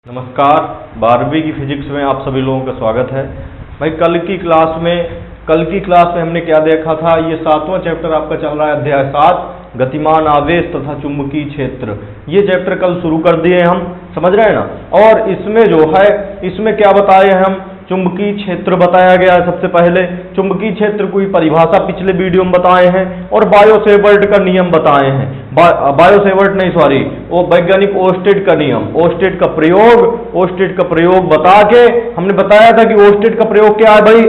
नमस्कार। 12वीं की फिजिक्स में आप सभी लोगों का स्वागत है। भाई कल की क्लास में हमने क्या देखा था? ये 7वां चैप्टर आपका चल रहा है, अध्याय 7, गतिमान आवेश तथा चुंबकीय क्षेत्र। ये चैप्टर कल शुरू कर दिए हम, समझ रहे हैं ना। और इसमें जो है, इसमें क्या बताए हैं हम? चुंबकीय क्षेत्र बताया गया है। सबसे पहले चुंबकीय क्षेत्र की परिभाषा पिछले वीडियो में बताए हैं और बायो-सेवर्ट का नियम बताए हैं। बायो-सेवर्ट नहीं, सॉरी, वो वैज्ञानिक ओस्टेड का नियम, ओस्टेड का प्रयोग बता के हमने बताया था कि ओस्टेड का प्रयोग क्या है भाई।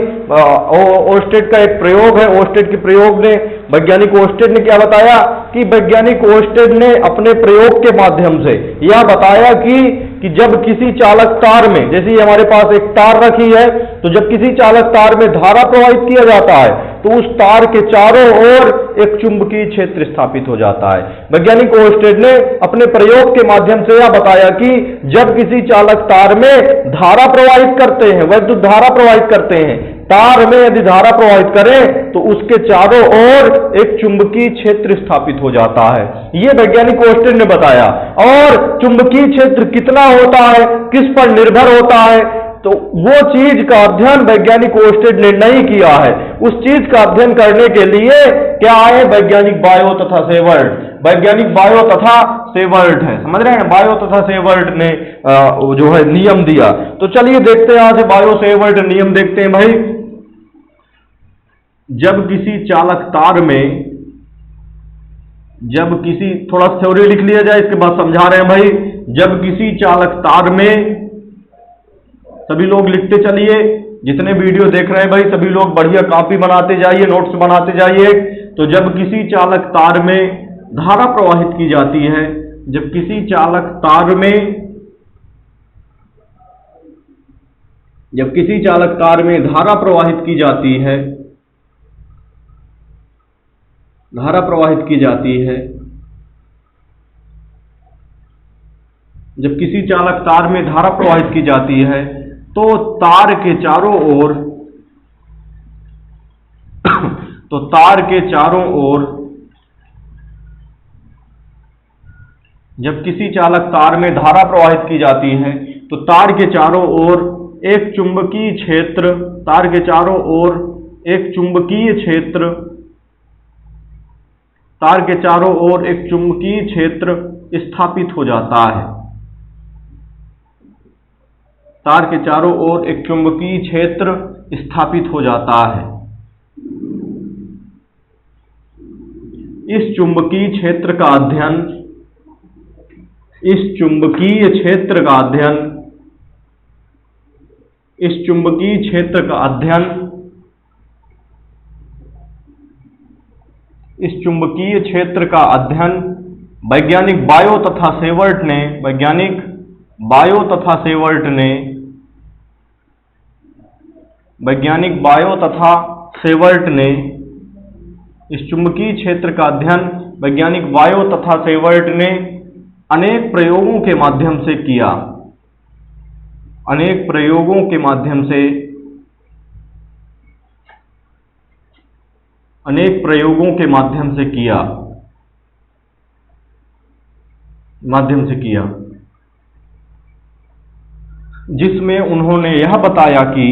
ओस्टेड का एक प्रयोग है। ओस्टेड के प्रयोग ने वैज्ञानिक ओस्टेड ने क्या बताया कि वैज्ञानिक ओस्टेड ने अपने प्रयोग के माध्यम से यह बताया कि जब किसी चालक तार में, जैसे हमारे पास एक तार रखी है, तो जब किसी चालक तार में धारा प्रवाहित किया जाता है तो उस तार के चारों ओर एक चुंबकीय क्षेत्र स्थापित हो जाता है। वैज्ञानिक ओस्टेड ने अपने प्रयोग के माध्यम से यह बताया कि जब किसी चालक तार में धारा प्रवाहित करते हैं, वैद्युत धारा प्रवाहित करते हैं, तार में यदि धारा प्रवाहित करें तो उसके चारों ओर एक चुंबकीय क्षेत्र स्थापित हो जाता है। यह वैज्ञानिक ओस्टेड ने बताया। और चुंबकीय क्षेत्र कितना होता है, किस पर निर्भर होता है, तो वो चीज का अध्ययन वैज्ञानिक ओस्टेड ने नहीं किया है। उस चीज का अध्ययन करने के लिए क्या आए? वैज्ञानिक बायो तथा सेवर्ट। वैज्ञानिक बायो तथा सेवर्ट है, समझ रहे हैं। बायो तथा सेवर्ट ने जो है नियम दिया। तो चलिए देखते हैं, यहां से बायो सेवर्ट नियम देखते हैं भाई। जब किसी चालक तार में, थोड़ा थ्योरी लिख लिया जाए, इसके बाद समझा रहे हैं भाई। जब किसी चालक तार में, सभी लोग लिखते चलिए, जितने वीडियो देख रहे हैं भाई सभी लोग बढ़िया कॉपी बनाते जाइए, नोट्स बनाते जाइए। तो जब किसी चालक तार में धारा प्रवाहित की जाती है, जब किसी चालक तार में धारा प्रवाहित की जाती है, जब किसी चालक तार में धारा प्रवाहित की जाती है तो तार के चारों ओर जब किसी चालक तार में धारा प्रवाहित की जाती है तो तार के चारों ओर एक चुंबकीय क्षेत्र स्थापित हो जाता है। तार के चारों ओर एक चुंबकीय क्षेत्र स्थापित हो जाता है। इस चुंबकीय क्षेत्र का अध्ययन वैज्ञानिक बायो तथा सेवर्ट ने इस चुंबकीय क्षेत्र का अध्ययन वैज्ञानिक बायो तथा सेवर्ट ने अनेक प्रयोगों के माध्यम से किया। अनेक प्रयोगों के माध्यम से किया, जिसमें उन्होंने यह बताया कि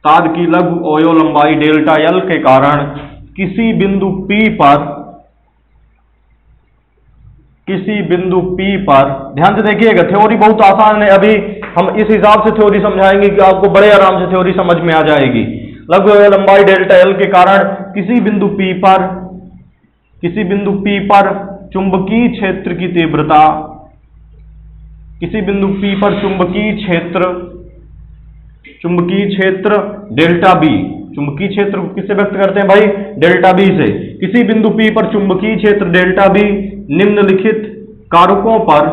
तार की लघु अवयव लंबाई डेल्टा एल के कारण किसी बिंदु P पर ध्यान से देखिएगा, थ्योरी बहुत आसान है। अभी हम इस हिसाब से थ्योरी समझाएंगे कि आपको बड़े आराम से थ्योरी समझ में आ जाएगी। लघु अवयव लंबाई डेल्टा एल के कारण किसी बिंदु P पर चुंबकीय क्षेत्र की तीव्रता, चुंबकीय क्षेत्र डेल्टा बी, चुंबकीय क्षेत्र को किससे व्यक्त करते हैं भाई? डेल्टा बी से। किसी बिंदु P पर चुंबकीय क्षेत्र डेल्टा बी निम्नलिखित कारकों पर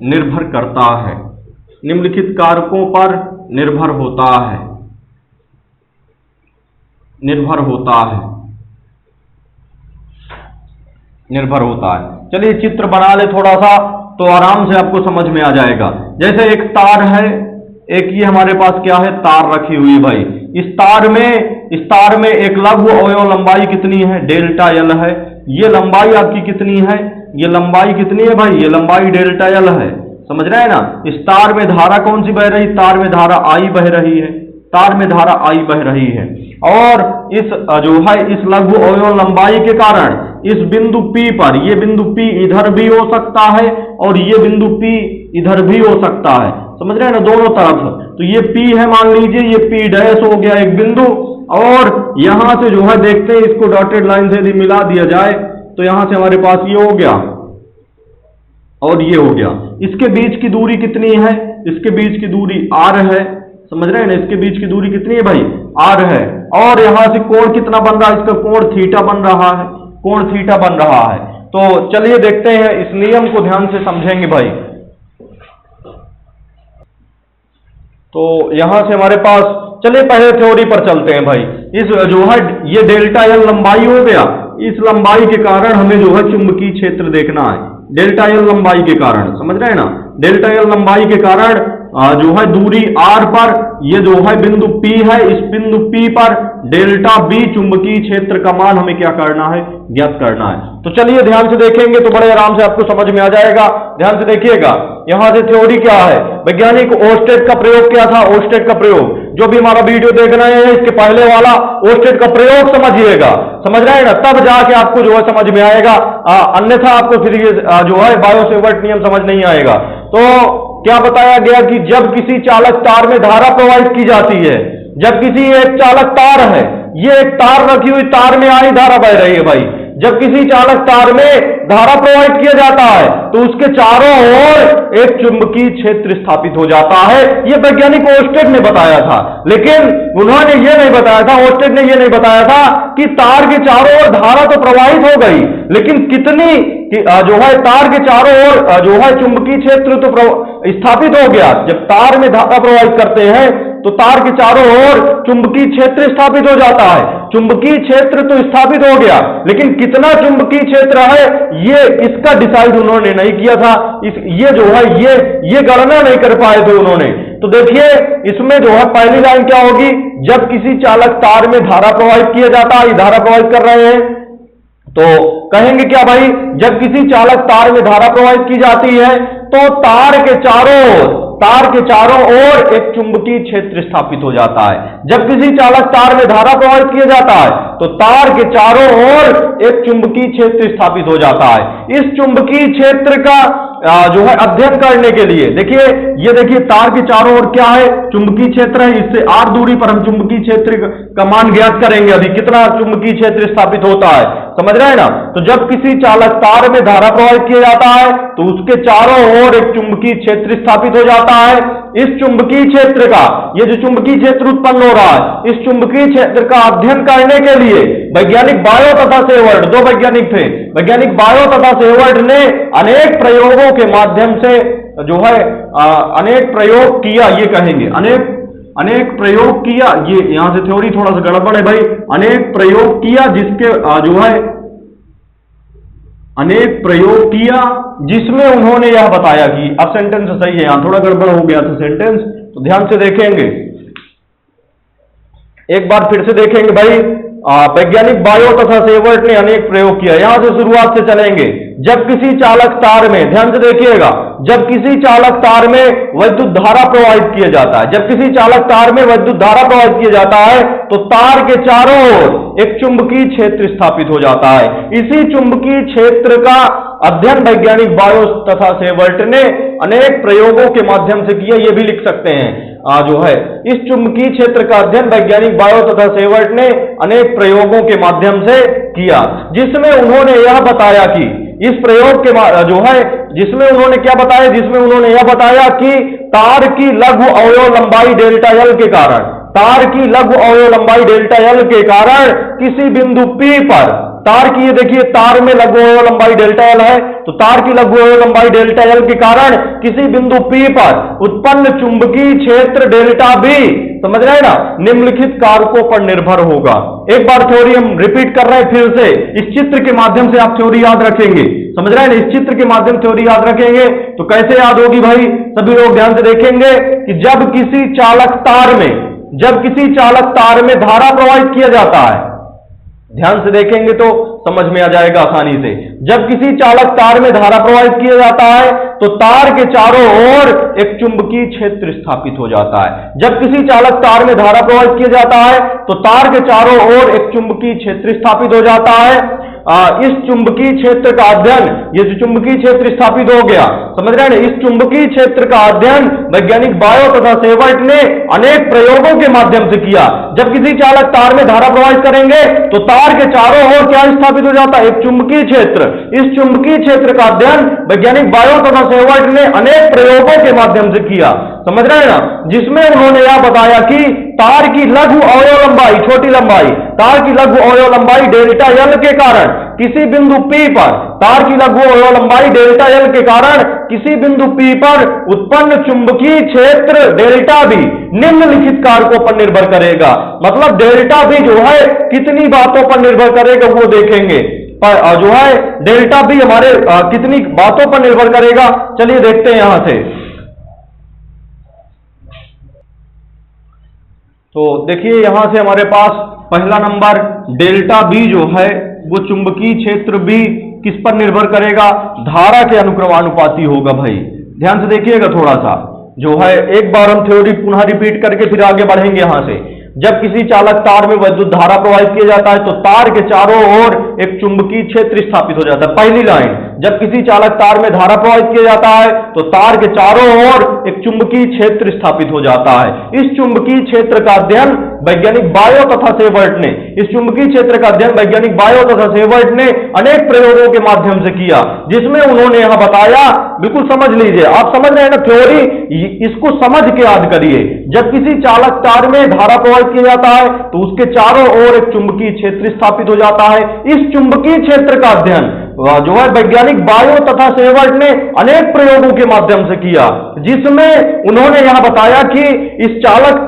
निर्भर करता है, निम्नलिखित कारकों पर निर्भर होता है, निर्भर होता है। चलिए चित्र बना ले थोड़ा सा, तो आराम से आपको समझ में आ जाएगा। जैसे एक तार है, एक ये हमारे पास क्या है, तार रखी हुई भाई। इस तार में एक लघु अवयव लंबाई कितनी है, डेल्टा एल है। ये लंबाई आपकी कितनी है, ये लंबाई कितनी है भाई, ये लंबाई डेल्टा एल है। समझ रहे हैं ना। इस तार में धारा कौन सी बह रही, तार में धारा आई बह रही है, तार में धारा आई बह रही है। और इस जो है इस लघु अवयव लंबाई के कारण इस बिंदु P पर, ये बिंदु P इधर भी हो सकता है और ये बिंदु P इधर भी हो सकता है। समझ रहे हैं ना, दोनों तरफ। तो ये P है, मान लीजिए ये P डैश हो गया एक बिंदु, और यहां से जो है देखते हैं, इसको डॉटेड लाइन से यदि मिला दिया जाए तो यहां से हमारे पास ये हो गया और ये हो गया। इसके बीच की दूरी कितनी है, इसके बीच की दूरी r है। समझ रहे हैं ना, इसके बीच की दूरी कितनी है भाई, r है। और यहां से कोण कितना बन रहा है, इसका कोण थीटा बन रहा है, कोण थीटा बन रहा है। तो चलिए देखते हैं, इस नियम को ध्यान से समझेंगे भाई। तो यहां से हमारे पास, चलिए पहले थ्योरी पर चलते हैं भाई। इस जो है ये डेल्टा एल लंबाई हो गया, इस लंबाई के कारण हमें जो है चुंबकीय क्षेत्र देखना है, डेल्टा एल लंबाई के कारण। समझ रहे हैं ना, डेल्टा एल लंबाई के कारण जो है दूरी r पर, ये जो है बिंदु P है, इस बिंदु P पर डेल्टा B चुंबकीय क्षेत्र का मान हमें क्या करना है, ज्ञात करना है। तो चलिए ध्यान से देखेंगे तो बड़े आराम से आपको समझ में आ जाएगा। ध्यान से देखिएगा, यहां से थ्योरी क्या है, वैज्ञानिक ओस्टेट का प्रयोग क्या था, ओस्टेट का प्रयोग। जो भी हमारा वीडियो देख रहे हैं, इसके पहले वाला ओस्टेट का प्रयोग समझिएगा। समझ रहे हैं ना, तब जाके आपको जो है समझ में आएगा, अन्यथा आपको फिर जो है बायो-सेवर्ट नियम समझ नहीं आएगा। तो क्या बताया गया कि जब किसी चालक तार में धारा प्रवाहित की जाती है, जब किसी एक चालक तार है, ये एक तार रखी हुई, तार में आई धारा बह रही है भाई। जब किसी चालक तार में धारा प्रवाहित किया जाता है तो उसके चारों ओर एक चुंबकीय क्षेत्र स्थापित हो जाता है। यह वैज्ञानिक ओस्टेड ने बताया था, लेकिन उन्होंने यह नहीं बताया था, ओस्टेड ने यह नहीं बताया था कि तार के चारों ओर धारा तो प्रवाहित हो गई, लेकिन कितनी जो है तार के चारों ओर जो है चुंबकीय क्षेत्र तो स्थापित हो गया। जब तार में धारा प्रवाहित करते हैं तो तार के चारों ओर चुंबकीय क्षेत्र स्थापित हो जाता है। चुंबकीय क्षेत्र तो स्थापित हो गया, लेकिन कितना चुंबकीय क्षेत्र है ये इसका डिसाइड उन्होंने नहीं किया था। ये जो है ये गणना नहीं कर पाए थे उन्होंने। तो देखिए इसमें जो है पहली लाइन क्या होगी, जब किसी चालक तार में धारा प्रवाहित किया जाता है, धारा प्रवाहित कर रहे हैं, तो कहेंगे क्या भाई, जब किसी चालक तार में धारा प्रवाहित की जाती है तो तार के चारों ओर एक चुंबकीय क्षेत्र स्थापित हो जाता है। जब किसी चालक तार में धारा प्रवाहित किया जाता है तो तार के चारों ओर एक चुंबकीय क्षेत्र स्थापित हो जाता है। इस चुंबकीय क्षेत्र का जो है अध्ययन करने के लिए देखिए, ये देखिए तार के चारों ओर क्या है, चुंबकीय क्षेत्र है। इससे r दूरी पर हम चुंबकीय क्षेत्र का मान ज्ञात करेंगे, अभी कितना चुंबकीय क्षेत्र स्थापित होता है। समझ रहे हैं ना। तो जब किसी चालक तार में धारा प्रवाहित किया जाता है तो उसके चारों ओर एक चुंबकीय क्षेत्र स्थापित हो जाता है। इस चुंबकीय क्षेत्र का, ये जो चुंबकीय क्षेत्र उत्पन्न हो रहा है, इस चुंबकीय क्षेत्र का अध्ययन करने के लिए वैज्ञानिक बायो तथा सेवर्ट, दो वैज्ञानिक थे, वैज्ञानिक बायो तथा सेवर्ट ने अनेक प्रयोगों के माध्यम से जो है अनेक प्रयोग किया, ये कहेंगे अनेक प्रयोग किया। ये यहां से थ्योरी थोड़ा सा गड़बड़ है भाई। अनेक प्रयोग किया जिसके जो है अनेक प्रयोग किया जिसमें उन्होंने यह बताया कि, अब सेंटेंस सही है, यहां थोड़ा गड़बड़ हो गया था सेंटेंस, तो ध्यान से देखेंगे, एक बार फिर से देखेंगे भाई। वैज्ञानिक बायो तथा सेवर्ट ने अनेक प्रयोग किया। यहां से शुरुआत से चलेंगे। जब किसी चालक तार में, ध्यान से देखिएगा, जब किसी चालक तार में विद्युत धारा प्रवाहित किया जाता है, जब किसी चालक तार में विद्युत धारा प्रवाहित किया जाता है तो तार के चारों ओर एक चुंबकीय क्षेत्र स्थापित हो जाता है। इसी चुंबकीय क्षेत्र का अध्ययन वैज्ञानिक बायो तथा सेवर्ट ने अनेक प्रयोगों के माध्यम से किया, ये भी लिख सकते हैं। जो है इस चुंबकीय क्षेत्र का अध्ययन वैज्ञानिक बायो तथा सेवर्ट ने अनेक प्रयोगों के माध्यम से किया, जिसमें उन्होंने यह बताया कि इस प्रयोग के जो है जिसमें उन्होंने क्या बताया, जिसमें उन्होंने यह बताया कि तार की लघु अवयव लंबाई डेल्टा एल के कारण, तार की लघु अवयव लंबाई डेल्टा एल के कारण किसी बिंदु P पर तार की, ये देखिए तार में लघु अवयव लंबाई डेल्टा एल है, तो तार की लघु अवयव लंबाई डेल्टा एल के कारण किसी बिंदु P पर उत्पन्न चुंबकीय क्षेत्र डेल्टा B, समझ रहे हैं ना, निम्नलिखित कारकों पर निर्भर होगा। एक बार थ्योरी हम रिपीट कर रहे हैं फिर से, इस चित्र के माध्यम से आप थ्योरी याद रखेंगे, समझ रहे हैं ना, इस चित्र के माध्यम थ्योरी याद रखेंगे तो कैसे याद होगी भाई, सभी लोग ध्यान से देखेंगे कि जब किसी चालक तार में धारा प्रवाहित किया जाता है, ध्यान से देखेंगे तो समझ में आ जाएगा आसानी से। जब किसी चालक तार में धारा प्रवाहित किया जाता है तो तार के चारों ओर एक चुंबकीय क्षेत्र स्थापित हो जाता है। जब किसी चालक तार में धारा प्रवाहित किया जाता है तो तार के चारों ओर एक चुंबकीय क्षेत्र स्थापित हो जाता है। इस चुंबकीय क्षेत्र का अध्ययन, ये जो चुंबकीय क्षेत्र स्थापित हो गया, समझ रहे हैं ना, इस चुंबकीय क्षेत्र का अध्ययन वैज्ञानिक बायो तथा सेवर्ट ने अनेक प्रयोगों के माध्यम से किया। जब किसी चालक तार में धारा प्रवाहित करेंगे तो तार के चारों ओर क्या स्थापित हो जाता है, एक चुंबकीय क्षेत्र। इस चुंबकीय क्षेत्र का अध्ययन वैज्ञानिक बायो तथा सेवर्ट ने अनेक प्रयोगों के माध्यम से किया, समझ रहे हैं ना, जिसमें उन्होंने यह बताया कि तार की लघु अवयव लंबाई, छोटी लंबाई, तार की लघु अवयव लंबाई डेल्टा एल के कारण किसी बिंदु P पर, तार की लघु अवयव लंबाई डेल्टा एल के कारण किसी बिंदु P पर उत्पन्न चुंबकीय क्षेत्र डेल्टा B निम्नलिखित कारकों पर निर्भर करेगा। मतलब डेल्टा B जो है कितनी बातों पर निर्भर करेगा वो देखेंगे, जो है डेल्टा B हमारे कितनी बातों पर निर्भर करेगा, चलिए देखते हैं यहां से। तो देखिए यहां से हमारे पास पहला नंबर डेल्टा B जो है वो चुंबकीय क्षेत्र B किस पर निर्भर करेगा, धारा के अनुक्रमानुपाती होगा। भाई ध्यान से देखिएगा थोड़ा सा, जो है एक बार हम थ्योरी पुनः रिपीट करके फिर आगे बढ़ेंगे यहां से। जब किसी चालक तार में विद्युत धारा प्रवाहित किया जाता है तो तार के चारों ओर एक चुंबकीय क्षेत्र स्थापित हो जाता है। पहली लाइन, जब किसी चालक तार में धारा प्रवाहित किया जाता है तो तार के चारों ओर एक चुंबकीय क्षेत्र स्थापित हो जाता है। इस चुंबकीय क्षेत्र का अध्ययन वैज्ञानिक बायो तथा सेवर्ट ने, इस चुंबकीय क्षेत्र का अध्ययन वैज्ञानिक बायो तथा सेवर्ट ने अनेक प्रयोगों के माध्यम से किया, जिसमें उन्होंने यहां बताया, बिल्कुल समझ लीजिए, आप समझ रहे हैं ना थ्योरी, इसको समझ के याद करिए। जब किसी चालक तार में धारा प्रवाहित किया जाता है तो उसके चारों ओर एक चुंबकीय क्षेत्र स्थापित हो जाता है। इस चुंबकीय क्षेत्र का अध्ययन जो है वैज्ञानिक बायो तथा सेवर्ट ने अनेक प्रयोगों के माध्यम से किया, जिसमें उन्होंने यहां बताया कि इस चालक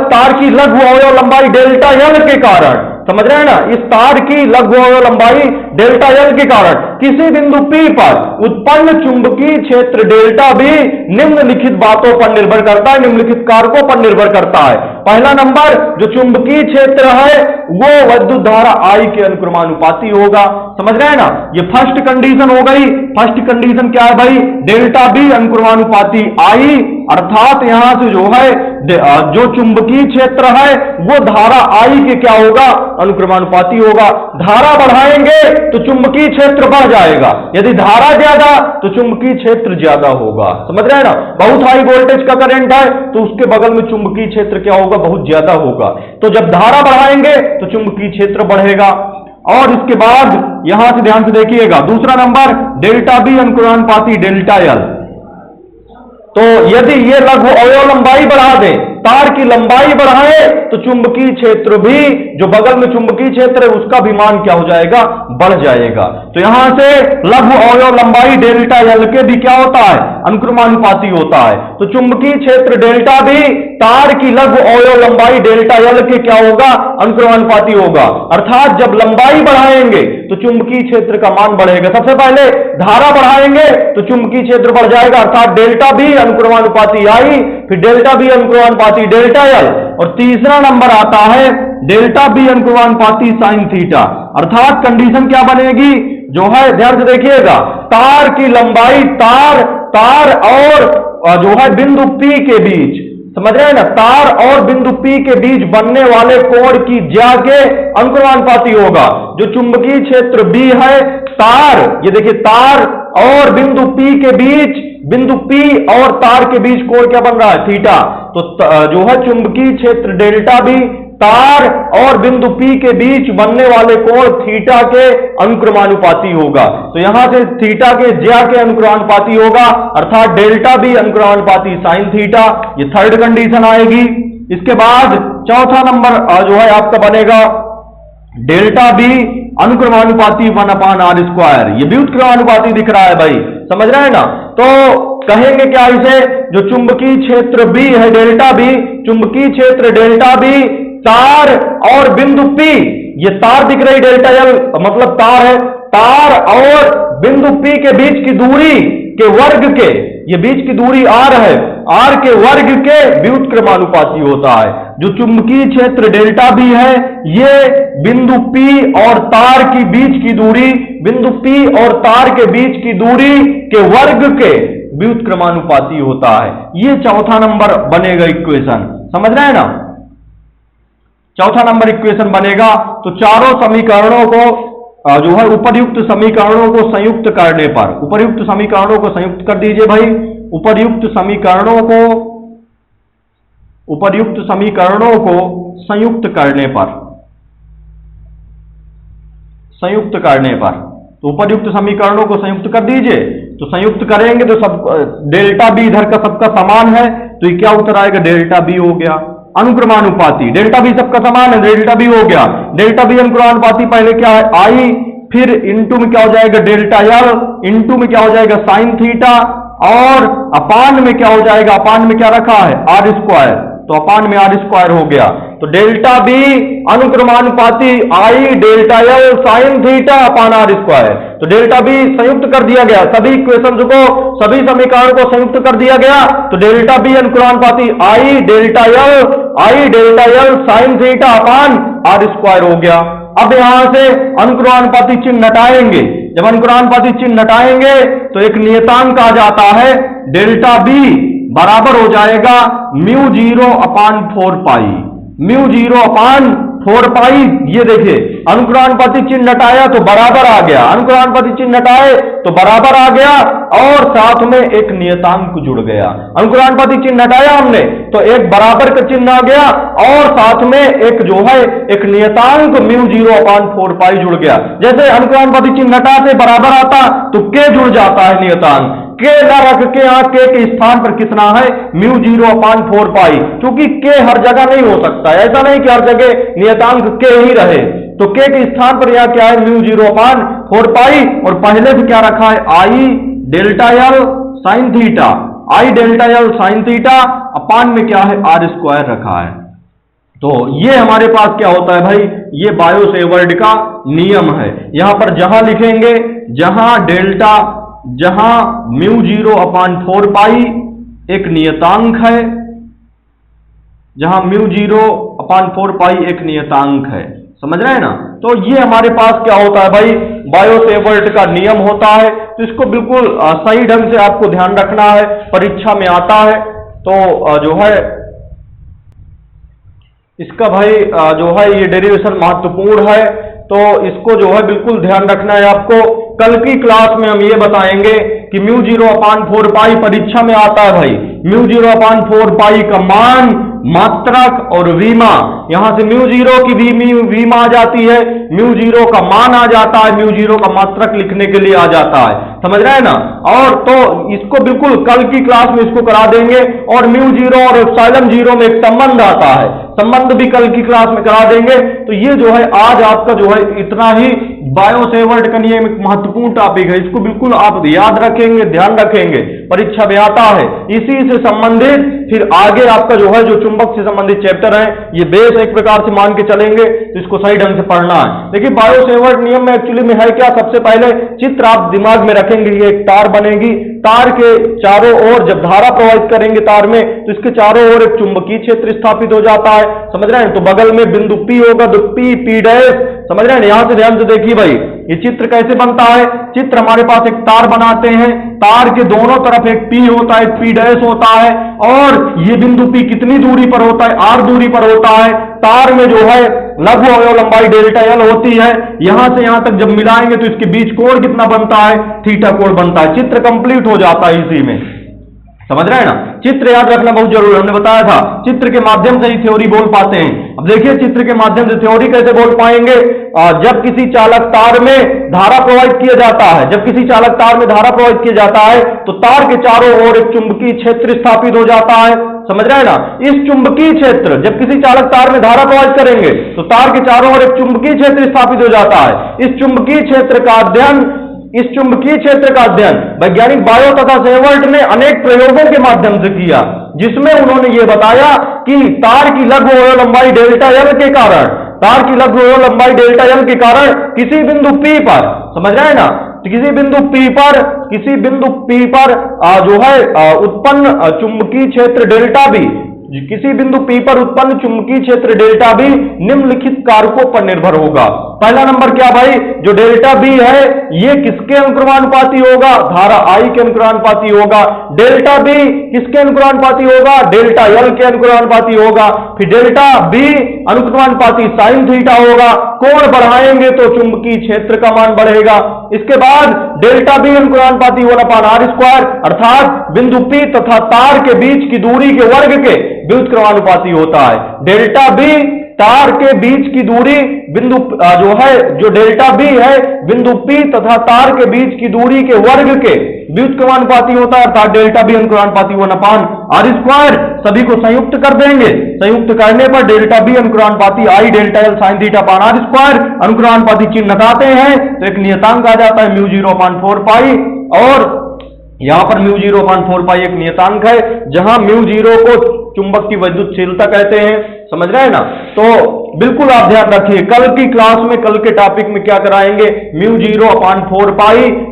तार की लघु अवयव लंबाई डेल्टा एल के कारण, समझ रहे हैं ना, इस तार की लघु अवयव लंबाई डेल्टा एल के कारण किसी बिंदु P पर उत्पन्न चुंबकीय क्षेत्र डेल्टा B निम्नलिखित बातों पर निर्भर करता है, निम्नलिखित कारकों पर निर्भर करता है। पहला नंबर, जो चुंबकीय क्षेत्र है वो विद्युत धारा I के अनुक्रमानुपाती होगा, समझ रहे हैं ना, ये फर्स्ट कंडीशन हो गई। फर्स्ट कंडीशन क्या है भाई, डेल्टा B अनुक्रमानुपाती I, अर्थात यहां से जो है जो चुंबकीय क्षेत्र है वो धारा I के क्या होगा, अनुक्रमानुपाती होगा। धारा बढ़ाएंगे तो चुंबकीय क्षेत्र बढ़ जाएगा, यदि धारा ज्यादा तो चुंबकीय क्षेत्र ज्यादा होगा, समझ रहे हैं ना। बहुत हाई वोल्टेज का करंट है तो उसके बगल में चुंबकीय क्षेत्र क्या होगा, बहुत ज्यादा होगा। तो जब धारा बढ़ाएंगे तो चुंबकीय क्षेत्र बढ़ेगा। और इसके बाद यहां से ध्यान से देखिएगा, दूसरा नंबर डेल्टा B अनुक्रमानुपाती डेल्टा एल। तो यदि ये लघु अवयव लंबाई बढ़ा दें, तार की लंबाई बढ़ाए तो चुंबकीय क्षेत्र भी, जो बगल में चुंबकीय क्षेत्र है उसका भी मान क्या हो जाएगा, बढ़ जाएगा। तो यहां से लघु अवयव लंबाई डेल्टा एल के भी क्या होता है, अनुक्रमानुपाती होता है। तो चुंबकीय क्षेत्र डेल्टा भी तार की लघु अवयव लंबाई डेल्टा एल के क्या होगा, अनुक्रमानुपाती होगा। अर्थात जब लंबाई बढ़ाएंगे तो चुंबकीय क्षेत्र का मान बढ़ेगा। सबसे पहले धारा बढ़ाएंगे तो चुंबकीय क्षेत्र बढ़ जाएगा, अर्थात डेल्टा B अनुक्रमानुपाती I, फिर डेल्टा B अनुक्रमानुपाती डेल्टा एल, और तीसरा नंबर आता है डेल्टा B अनुक्रमानुपाती साइन थीटा। अर्थात कंडीशन क्या बनेगी, जो है ध्यान से देखिएगा, तार की लंबाई, तार और जो है बिंदु P के बीच, समझ रहे हैं ना, तार और बिंदु P के बीच बनने वाले कोण की ज्या के अनुक्रमानुपाती होगा। जो चुंबकीय क्षेत्र B है, तार, ये देखिए तार और बिंदु P के बीच, बिंदु P और तार के बीच कोण क्या बन रहा है, थीटा। तो जो है चुंबकीय क्षेत्र डेल्टा B तार और बिंदु P के बीच बनने वाले कोण थीटा के अनुक्रमानुपाती होगा। तो यहां से थीटा के ज्या के अनुक्रमानुपाती होगा, अर्थात डेल्टा B अनुक्रमानुपाती साइन थीटा। ये थर्ड कंडीशन आएगी। इसके बाद चौथा नंबर जो है आपका बनेगा डेल्टा बी अनुक्रमानुपाती 1/r²। ये भी उत्क्रमानुपाती दिख रहा है भाई, समझ रहे हैं ना। तो कहेंगे क्या इसे, जो चुंबकीय क्षेत्र बी है डेल्टा बी, चुंबकीय क्षेत्र डेल्टा बी तार और बिंदु P, ये तार दिख रही डेल्टा एल मतलब तार है, तार और बिंदु P के बीच की दूरी के वर्ग के, ये बीच की दूरी r है, r के वर्ग के व्युत्क्रमानुपाती होता है। जो चुंबकीय क्षेत्र डेल्टा बी है ये बिंदु P और तार की बीच की दूरी, बिंदु P और तार के बीच की दूरी के वर्ग के व्युत्क्रमानुपाती होता है। ये चौथा नंबर बनेगा इक्वेशन, समझ रहे हैं ना। चौथा नंबर इक्वेशन बनेगा। तो चारों समीकरणों को जो है उपर्युक्त समीकरणों को संयुक्त करने पर, उपर्युक्त समीकरणों को संयुक्त कर दीजिए भाई, उपर्युक्त समीकरणों को संयुक्त करने पर, संयुक्त करने पर, तो उपर्युक्त समीकरणों को संयुक्त कर दीजिए। तो संयुक्त करेंगे तो सब डेल्टा बी इधर का सबका समान है, तो ये क्या उत्तर आएगा, डेल्टा बी हो गया अनुक्रमानुपाती। डेल्टा बी सबका समान है, डेल्टा बी हो गया, डेल्टा बी अनुक्रमानुपाती पहले क्या है आई, फिर इंटू में क्या हो जाएगा डेल्टा एल, इंटू में क्या हो जाएगा साइन थीटा, और अपान में क्या हो जाएगा, अपान में क्या रखा है r², तो अपान में r² हो गया। तो डेल्टा बी अनुक्रमानुपाती I delta L sine theta upon r²। तो डेल्टा बी संयुक्त कर दिया गया, सभी इक्वेशंस को, सभी समीकरण को संयुक्त कर दिया गया। तो डेल्टा बी अनुक्रमानुपाती I delta L sine theta upon r² हो गया। अब यहां से अनुक्रमानुपाती चिन्ह हटाएंगे, जब अनुक्रमानुपाती चिन्ह हटाएंगे तो एक नियतांक आ जाता है, डेल्टा बी बराबर हो जाएगा μ0/4π, μ0/4π। ये देखिए अनुक्रमानुपाती चिन्ह हटाया तो बराबर आ गया, अनुक्रमानुपाती चिन्ह हटाए तो बराबर आ गया, और साथ में एक नियतांक जुड़ गया। अनुक्रमानुपाती चिन्ह हटाया हमने तो एक बराबर का चिन्ह आ गया, और साथ में एक जो है एक नियतांक μ0/4π जुड़ गया। जैसे अनुक्रमानुपाती चिन्ह हटाते बराबर आता तो k जुड़ जाता है नियतांक, k न रख के यहाँ k के स्थान पर कितना है μ0/4π, क्योंकि k हर जगह नहीं हो सकता है, ऐसा नहीं कि हर जगह नियतांक k ही रहे। तो k के स्थान पर यहाँ क्या है μ0/4π, और पहले से क्या रखा है I delta L sine theta, I delta L sine theta upon में क्या है r² रखा है। तो ये हमारे पास क्या होता है भाई, ये बायो-सेवर्ट का नियम है। यहां पर जहां लिखेंगे, जहां μ0/4π एक नियतांक है, जहां μ0/4π एक नियतांक है, समझ रहे हैं ना। तो ये हमारे पास क्या होता है भाई, बायो-सेवर्ट का नियम होता है। तो इसको बिल्कुल सही ढंग से आपको ध्यान रखना है, परीक्षा में आता है। तो जो है इसका भाई जो है ये डेरिवेशन महत्वपूर्ण है, तो इसको जो है बिल्कुल ध्यान रखना है आपको। कल की क्लास में हम ये बताएंगे कि μ0/4π परीक्षा में आता है भाई, μ0/4π का मान, मात्रक और विमा, यहां से μ0 की विमा आ जाती है, μ0 का मान आ जाता है, μ0 का मात्रक लिखने के लिए आ जाता है, समझ रहे हैं ना। और तो इसको बिल्कुल कल की क्लास में इसको करा देंगे, और μ0 और एप्सिलॉन 0 में एक संबंध आता है, संबंध भी कल की क्लास में करा देंगे। तो ये जो है आज आपका जो है इतना ही बायो-सेवर्ट का नियम एक महत्वपूर्ण टॉपिक है, इसको बिल्कुल आप याद रखेंगे, ध्यान रखेंगे, परीक्षा में आता है। इसी से संबंधित फिर आगे आपका जो है जो चुंबक से संबंधित चैप्टर है, ये बेस एक प्रकार से मान के चलेंगे, तो इसको सही ढंग से पढ़ना है। देखिए बायो-सेवर्ट नियम में एक्चुअली में है क्या, सबसे पहले चित्र आप दिमाग में रखेंगे, ये एक तार बनेगी, तार के चारों ओर जब धारा प्रवाहित करेंगे तार में, तो इसके चारों ओर एक चुंबकीय क्षेत्र स्थापित हो जाता है, समझ रहे हैं। तो बगल में बिंदु P होगा, तो P डैश, समझ रहे हैं। यहां से ध्यान से देखिए भाई, ये चित्र कैसे बनता है। चित्र हमारे पास एक तार बनाते हैं, तार के दोनों तरफ एक P होता है, P डैश होता है, और ये बिंदु P कितनी दूरी पर होता है, R दूरी पर होता है। तार में जो है लघु अवयव लंबाई डेल्टा एल होती है, यहां से यहां तक जब मिलाएंगे तो इसके बीच कोण कितना बनता है, थीटा कोण बनता है। चित्र कंप्लीट हो जाता है इसी में। समझ रहे हैं ना। चित्र याद रखना बहुत जरूरी है, हमने बताया था चित्र के माध्यम से ही थ्योरी बोल पाते हैं। अब देखिए चित्र के माध्यम से थ्योरी कैसे बोल पाएंगे, जब किसी चालक तार में धारा प्रवाहित किया जाता है, जब किसी चालक तार में धारा प्रवाहित किया जाता है तो तार के चारों ओर एक चुंबकीय क्षेत्र स्थापित हो जाता है। समझ रहे हैं ना। इस चुंबकीय क्षेत्र, जब किसी चालक तार में धारा प्रवाहित करेंगे तो तार के चारों ओर एक चुंबकीय क्षेत्र स्थापित हो जाता है। इस चुंबकीय क्षेत्र का अध्ययन वैज्ञानिक बायो तथा सेवर्ट ने अनेक प्रयोगों के माध्यम से किया, जिसमें उन्होंने ये बताया कि तार की लघु लंबाई डेल्टा एल के कारण किसी बिंदु P पर, समझ रहे हैं ना, किसी बिंदु P पर जो है उत्पन्न चुंबकीय क्षेत्र डेल्टा भी, किसी बिंदु P पर उत्पन्न चुंबकीय क्षेत्र डेल्टा भी निम्नलिखित कारकों पर निर्भर होगा। पहला नंबर क्या भाई, जो डेल्टा बी है ये किसके अनुक्रमानुपाती होगा, धारा I के अनुक्रमानुपाती होगा। डेल्टा बी किसके अनुक्रमानुपाती होगा, डेल्टा एल के अनुक्रमानुपाती होगा। फिर डेल्टा बी अनुक्रमानुपाती साइन थीटा होगा। कोण बढ़ाएंगे तो चुंबकीय क्षेत्र का मान बढ़ेगा। इसके बाद डेल्टा बी अनुक्रमानुपाती 1/r², अर्थात बिंदु P तथा तार के बीच की दूरी के वर्ग के व्युत्क्रमानुपाती होता है। डेल्टा बी तार के बीच की दूरी बिंदु जो डेल्टा बी है बिंदु P तथा तार के बीच की दूरी के वर्ग के व्युत्क्रमानुपाती होता है, अर्थात डेल्टा बी अनुक्रमानुपाती 1/r²। सभी को संयुक्त कर देंगे, संयुक्त करने पर डेल्टा बी अनुक्रमानुपाती I delta L sine theta upon r²। अनुक्रमानुपाती चिन्ह लगाते हैं तो एक नियतांक आ जाता है μ0/4π, और यहां पर μ0/4π एक नियतांक है, जहां μ0 को चुंबक की विद्युतशीलता कहते हैं। समझ रहे हैं ना। तो बिल्कुल आप ध्यान रखिए, कल की क्लास में, कल के टॉपिक में क्या कराएंगे, μ0/4π,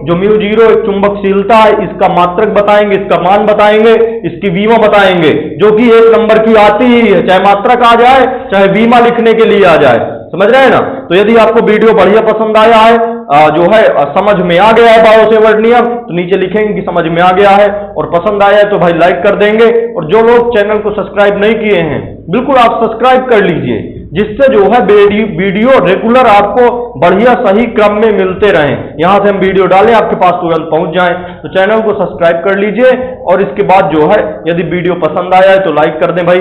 जो μ0 एक चुंबकशीलता है, इसका मात्रक बताएंगे, इसका मान बताएंगे, इसकी वीमा बताएंगे, जो कि 1 नंबर की आती ही है, चाहे मात्रक आ जाए चाहे वीमा लिखने के लिए आ जाए। समझ रहे हैं ना। तो यदि आपको वीडियो बढ़िया पसंद आया है, जो है समझ में आ गया है बायो सेवर्ट नियम, तो नीचे लिखेंगे कि समझ में आ गया है, और पसंद आया है तो भाई लाइक कर देंगे। और जो लोग चैनल को सब्सक्राइब नहीं किए हैं, बिल्कुल आप सब्सक्राइब कर लीजिए, जिससे जो है वीडियो रेगुलर आपको बढ़िया सही क्रम में मिलते रहें। यहां से हम वीडियो डालें आपके पास तुरंत पहुंच जाएं। तो चैनल को सब्सक्राइब कर लीजिए, और इसके बाद जो है यदि वीडियो पसंद आया है तो लाइक कर दें भाई।